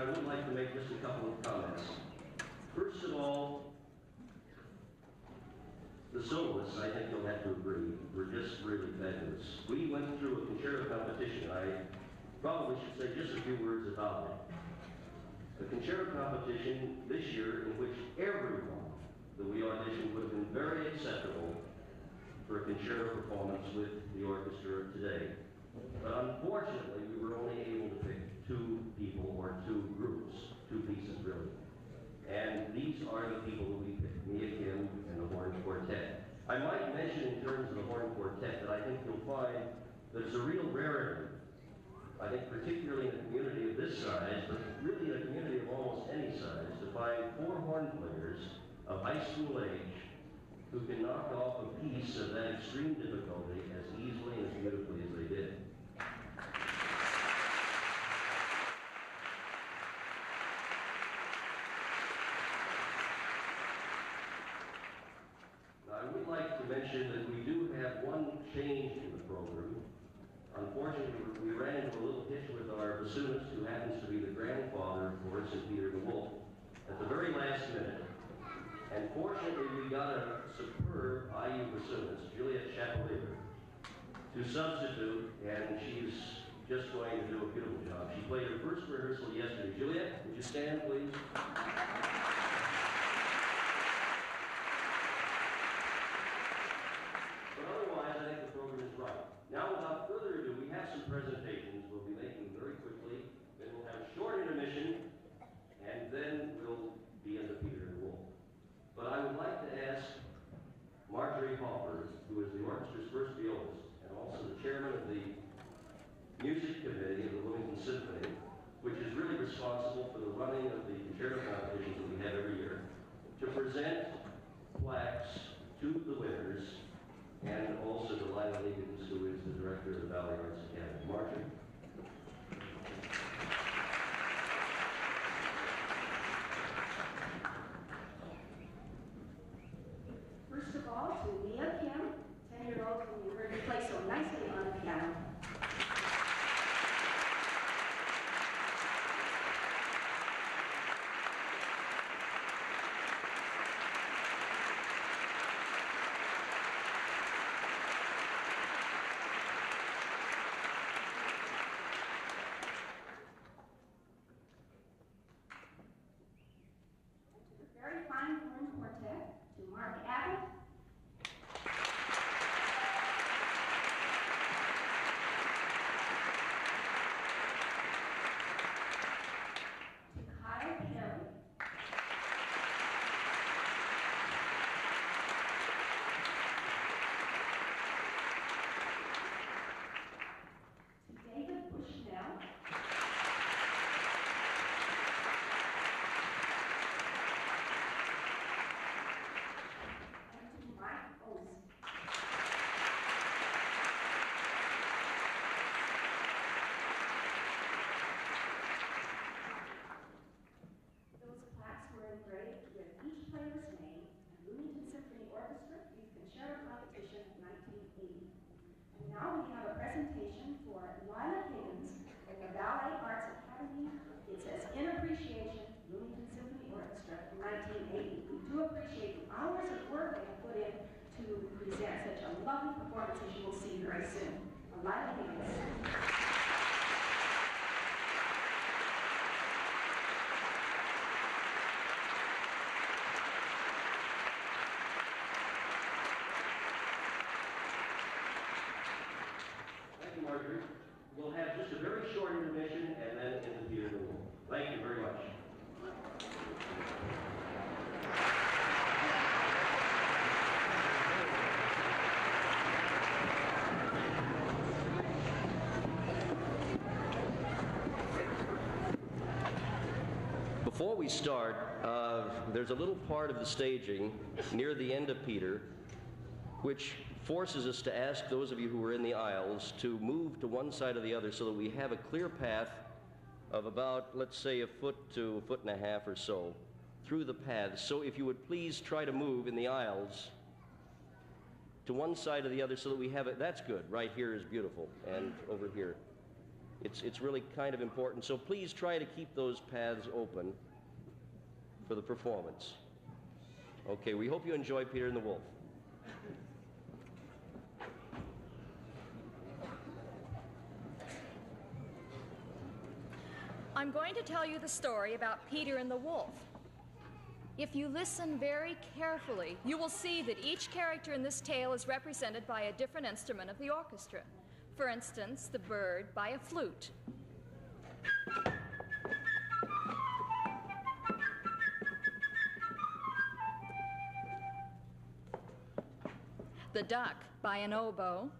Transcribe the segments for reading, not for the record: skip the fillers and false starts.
I would like to make just a couple of comments. First of all, the soloists, I think you'll have to agree, were just really fabulous. We went through a concerto competition. I probably should say just a few words about it. A concerto competition this year in which everyone that we auditioned would have been very acceptable for a concerto performance with the orchestra today. But unfortunately, we were only able to pick two people or two groups, two pieces really. And these are the people that we picked, Mia Kim and the Horn Quartet. I might mention in terms of the Horn Quartet that I think you'll find that it's a real rarity. I think particularly in a community of this size, but really in a community of almost any size, to find four horn players of high school age who can knock off a piece of that extreme difficulty as easily and as beautifully as they did. Now, I would like to mention that we do have one change in the program. Unfortunately, we ran into a little hitch with our bassoonist, who happens to be the grandfather of Horace and Peter the Wolf, at the very last minute. And fortunately, we got a superb IU bassoonist, Juliet Chapelier, to substitute, and she's just going to do a beautiful job. She played her first rehearsal yesterday. Juliet, would you stand, please? But otherwise, I think the program is right. Now, without further ado, we have some presentations we'll be making very quickly. Then we'll have a short intermission, and then we'll be into Peter and the Wolf. But I would like to ask Marjorie Hopper, who is the orchestra's first violist, and also the chairman of the music committee of the Bloomington Symphony, which is really responsible for the running of the concerto competitions that we have every year, to present plaques to the winners, and also to Lila Higgins, who is the director of the Valley Arts Academy. Marjorie? First of all, to Mia Kim, 10-year-old whom you heard me play so nicely on the piano. Very fine horn quartet to Mark Abbott. To Kyle Perry. To David Bushnell. Those plaques were engraved with each player's name and Bloomington Symphony Orchestra Youth Concerto Competition 1980. And now we have a presentation for Lila Higgins of the Ballet Arts Academy. It says, "In Appreciation, Bloomington Symphony Orchestra 1980. We do appreciate the hours of work they have put in to present such a lovely performance, as you will see very soon. Lila Higgins. Thank you, Marjorie. We'll have just a very short intermission and then into Peter and the Wolf. Thank you very much. Before we start, there's a little part of the staging near the end of Peter which forces us to ask those of you who are in the aisles to move to one side or the other so that we have a clear path of about, let's say, a foot to a foot and a half or so through the paths. So if you would please try to move in the aisles to one side or the other so that we have it. That's good. Right here is beautiful, and over here. It's really kind of important. So please try to keep those paths open for the performance. Okay, we hope you enjoy Peter and the Wolf. I'm going to tell you the story about Peter and the Wolf. If you listen very carefully, you will see that each character in this tale is represented by a different instrument of the orchestra. For instance, the bird by a flute. The duck by an oboe.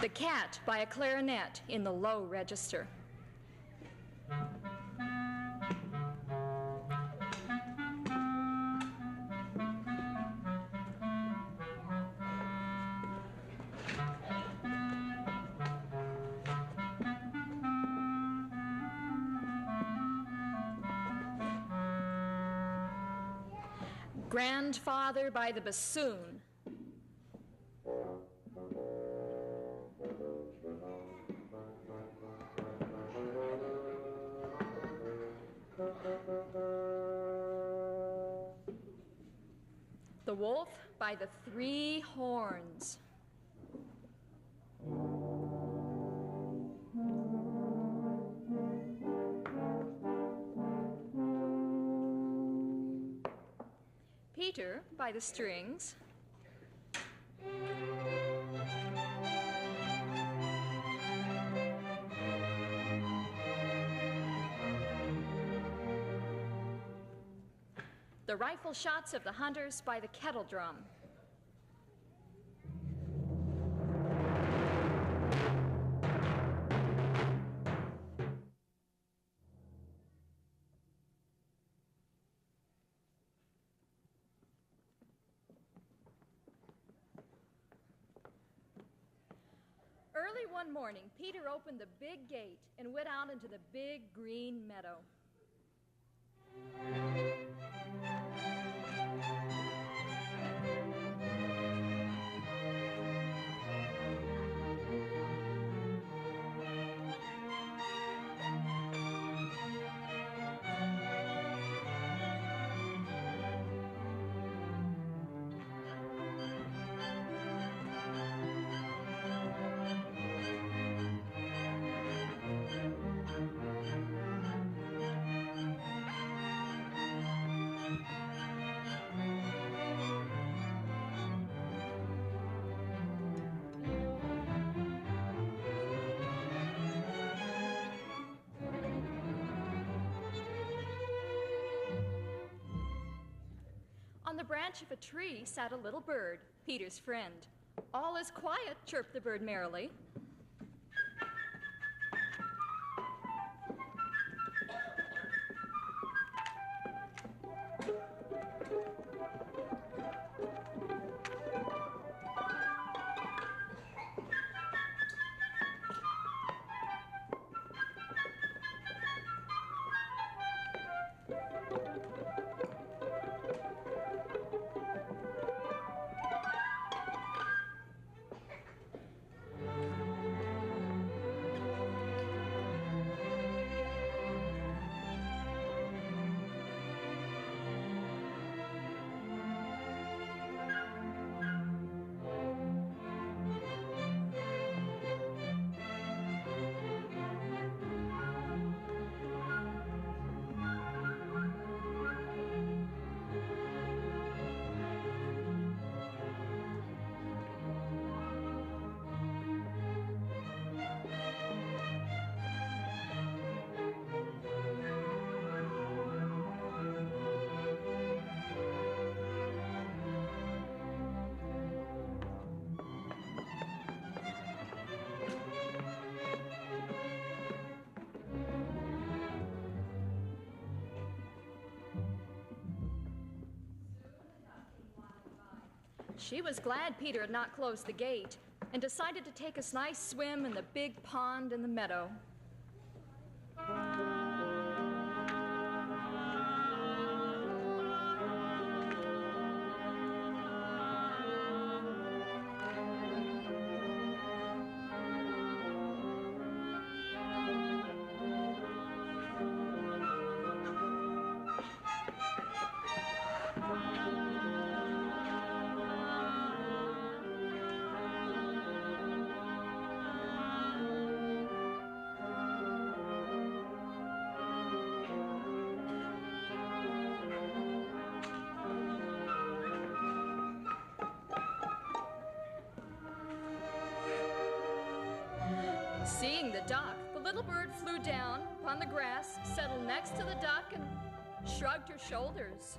The cat by a clarinet in the low register. Grandfather by the bassoon. wolf by the 3 horns. Peter by the strings. The rifle shots of the hunters by the kettle drum. Early one morning, Peter opened the big gate and went out into the big green meadow. On the branch of a tree sat a little bird, Peter's friend. "All is quiet," chirped the bird merrily. She was glad Peter had not closed the gate and decided to take a nice swim in the big pond in the meadow. Seeing the duck, the little bird flew down upon the grass, settled next to the duck, and shrugged her shoulders.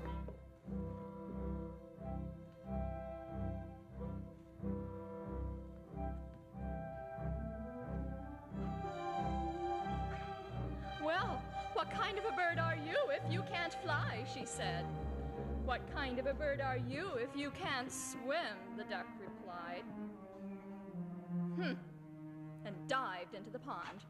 "Well, what kind of a bird are you if you can't fly?" she said. "What kind of a bird are you if you can't swim?" the duck replied. And dived into the pond.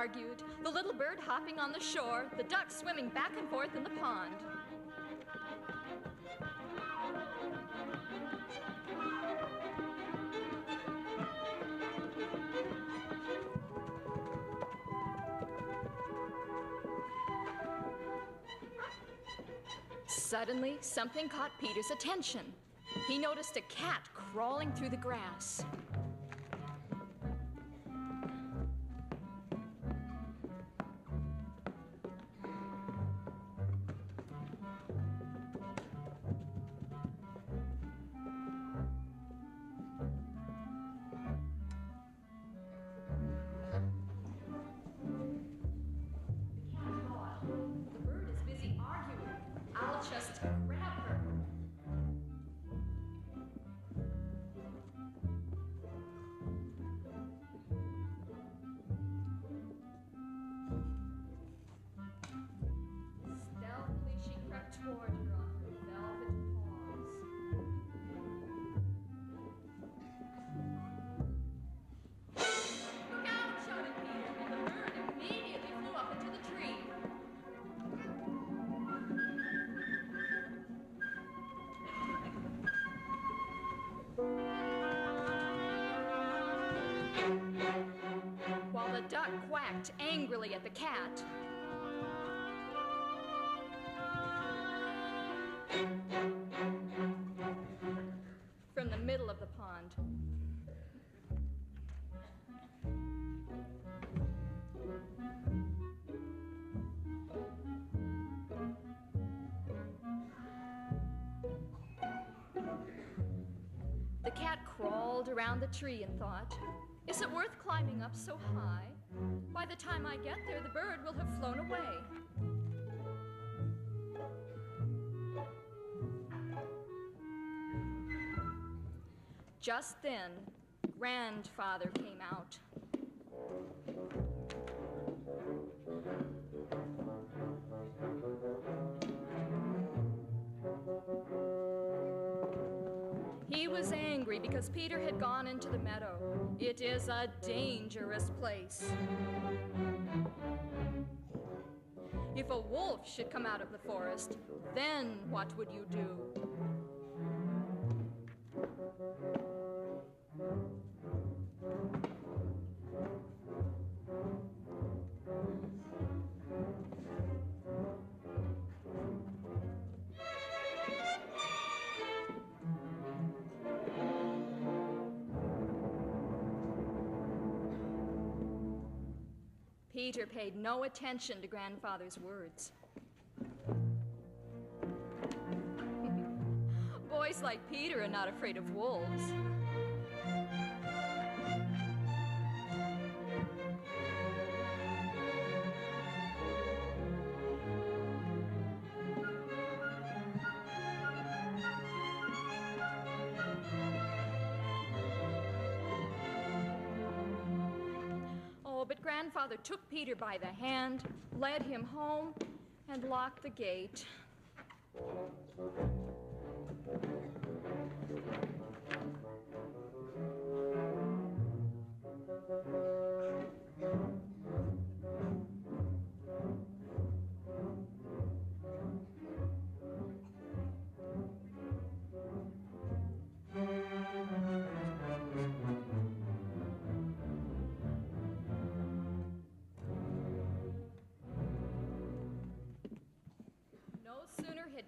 argued, the little bird hopping on the shore, the duck swimming back and forth in the pond. Suddenly, something caught Peter's attention. He noticed a cat crawling through the grass. While the duck quacked angrily at the cat, from the middle of the pond, the cat crawled around the tree and thought, "Is it worth climbing up so high? By the time I get there, the bird will have flown away." Just then, Grandfather came out. He was angry because Peter had gone into the meadow. It is a dangerous place. If a wolf should come out of the forest, then what would you do? Peter paid no attention to Grandfather's words. Boys like Peter are not afraid of wolves. But Grandfather took Peter by the hand, led him home, and locked the gate.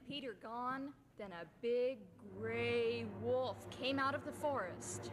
Peter gone, then a big gray wolf came out of the forest.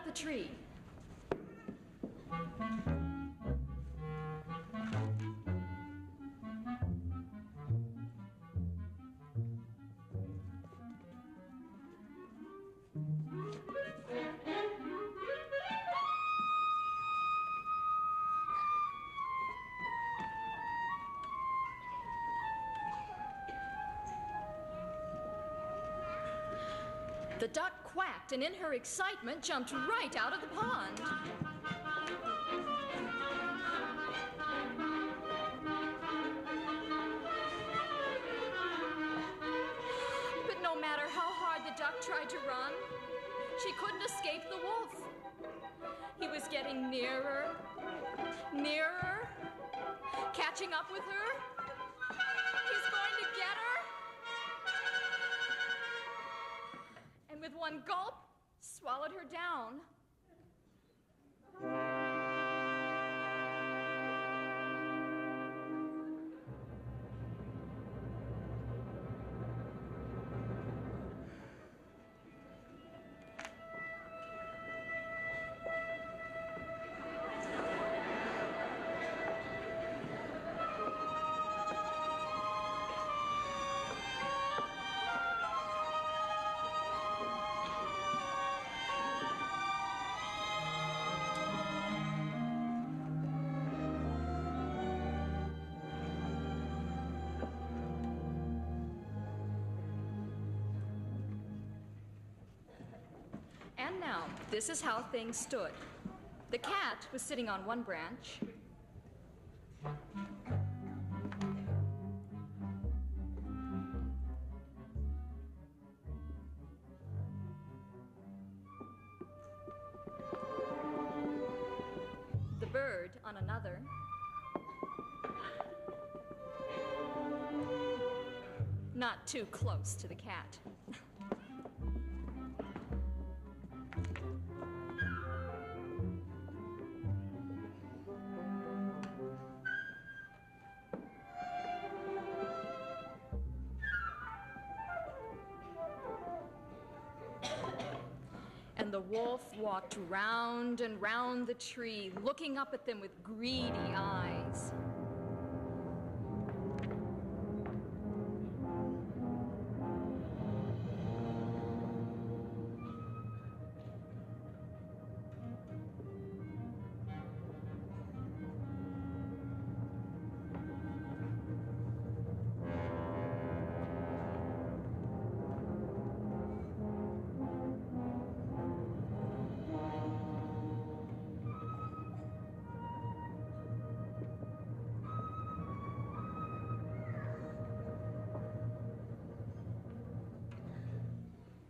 the tree. The duck quacked and in her excitement jumped right out of the pond. But no matter how hard the duck tried to run, she couldn't escape the wolf. He was getting nearer, nearer, catching up with her. He's going to get her. And with one gulp, swallowed her down. And now, this is how things stood. The cat was sitting on one branch. The bird on another. Not too close to the cat. And the wolf walked round and round the tree, looking up at them with greedy eyes.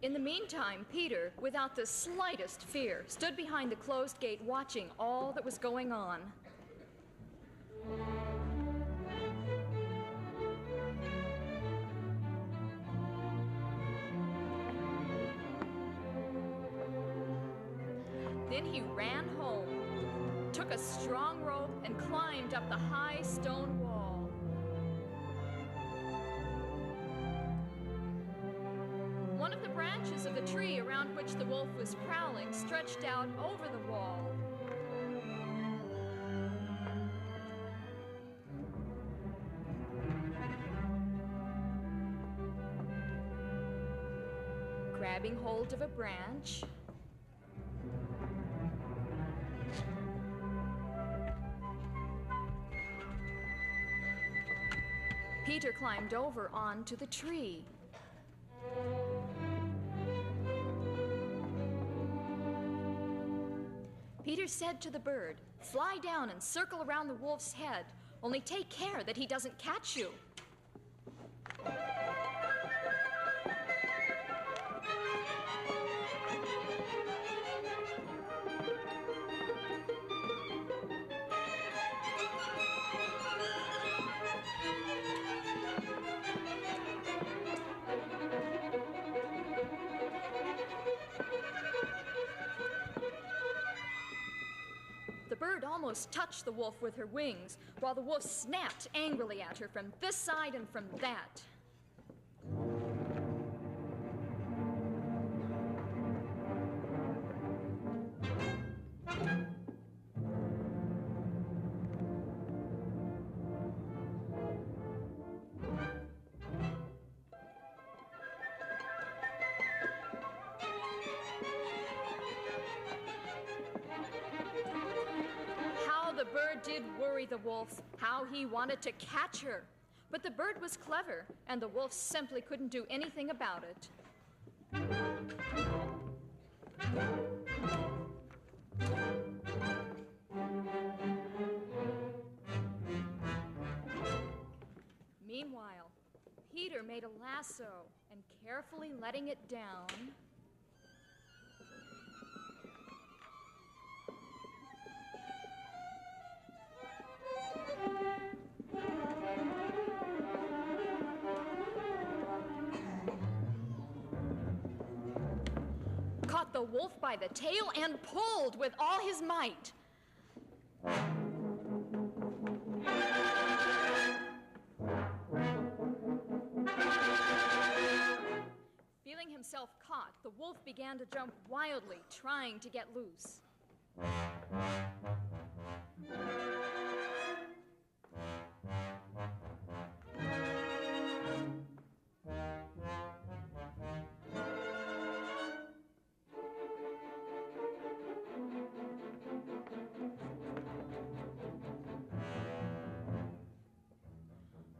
In the meantime, Peter, without the slightest fear, stood behind the closed gate watching all that was going on. Then he ran home, took a strong rope, and climbed up the high stone wall. One of the branches of the tree around which the wolf was prowling stretched out over the wall. Grabbing hold of a branch, Peter climbed over onto the tree. Peter said to the bird, "Fly down and circle around the wolf's head, only take care that he doesn't catch you." The bird almost touched the wolf with her wings, while the wolf snapped angrily at her from this side and from that. bird did worry the wolf, how he wanted to catch her. But the bird was clever, and the wolf simply couldn't do anything about it. Meanwhile, Peter made a lasso, and carefully letting it down, caught the wolf by the tail and pulled with all his might. Feeling himself caught, the wolf began to jump wildly, trying to get loose.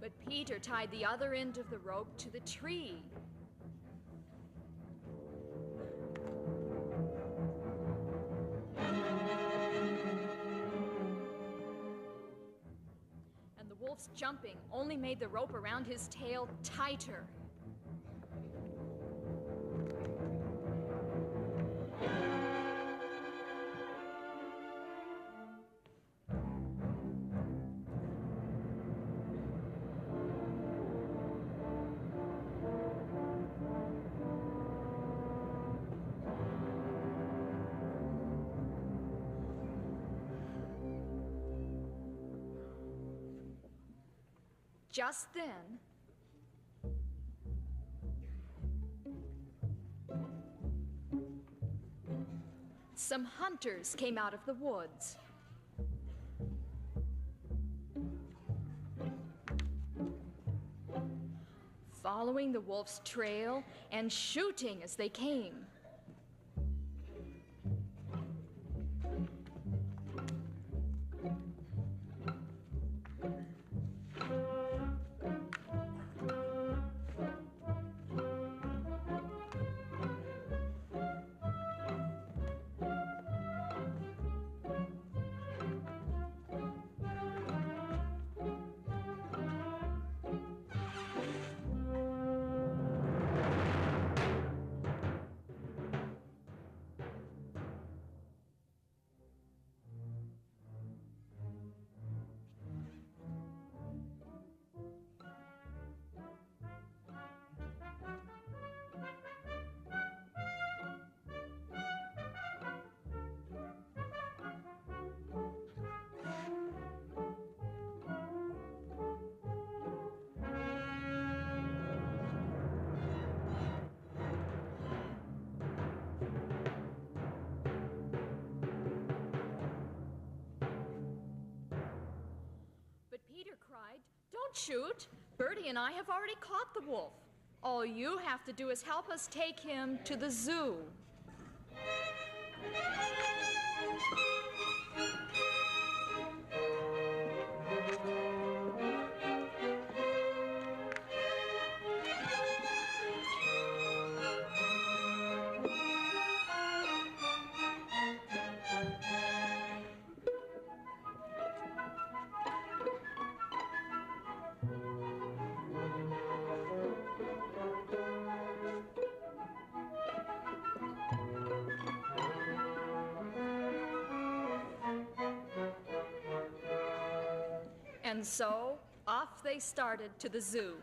But Peter tied the other end of the rope to the tree. And the wolf's jumping only made the rope around his tail tighter. Just then, some hunters came out of the woods. Following the wolf's trail and shooting as they came. Don't shoot. Bertie and I have already caught the wolf. All you have to do is help us take him to the zoo. And so, off they started to the zoo.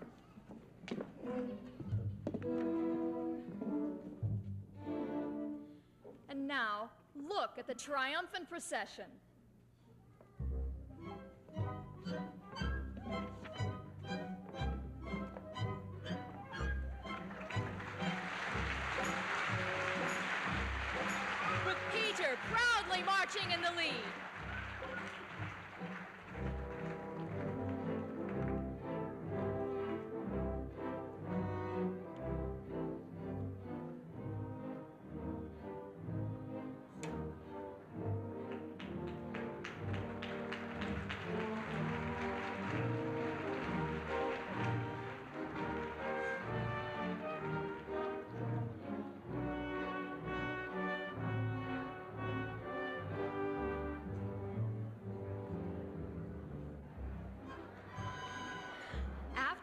And now, look at the triumphant procession. With Peter proudly marching in the lead.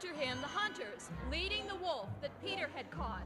after him the hunters, leading the wolf that Peter had caught.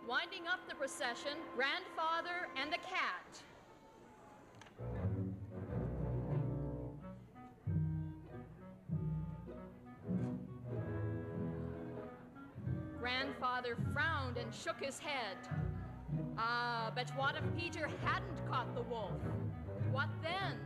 Winding up the procession, Grandfather and the cat. Grandfather frowned and shook his head. Ah, but what if Peter hadn't caught the wolf? What then?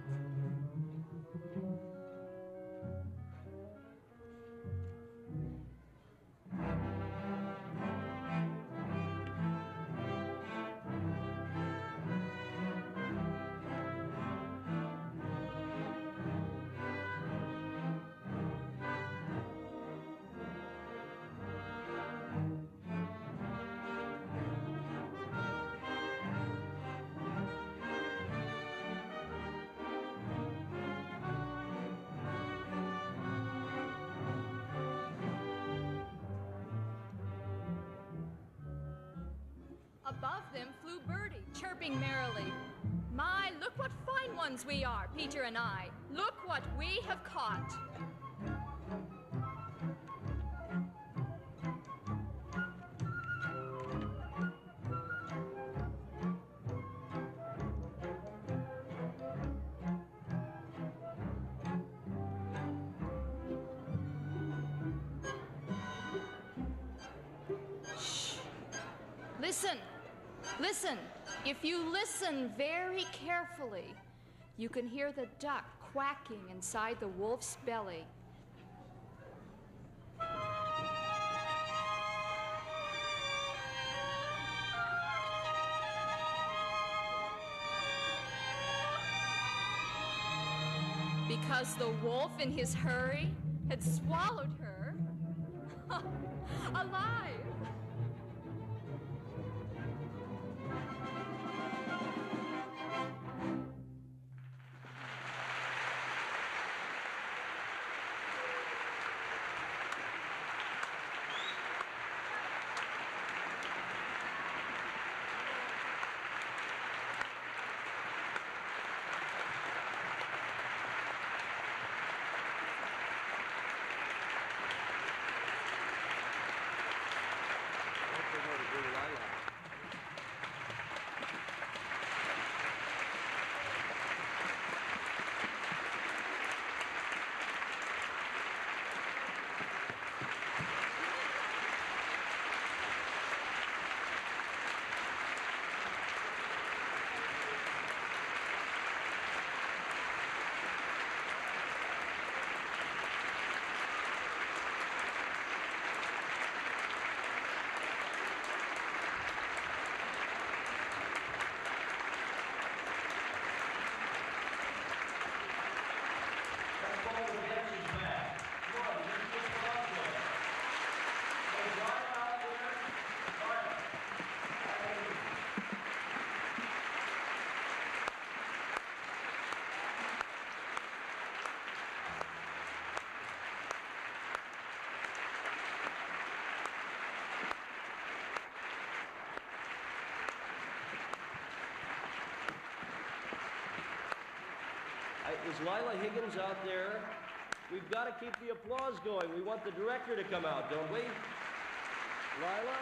Above them flew Birdie, chirping merrily. My, look what fine ones we are, Peter and I. Look what we have caught. Shh. Listen. Listen, if you listen very carefully, you can hear the duck quacking inside the wolf's belly. Because the wolf, in his hurry, had swallowed her alive. Is Lila Higgins out there? We've got to keep the applause going. We want the director to come out, don't we? Lila?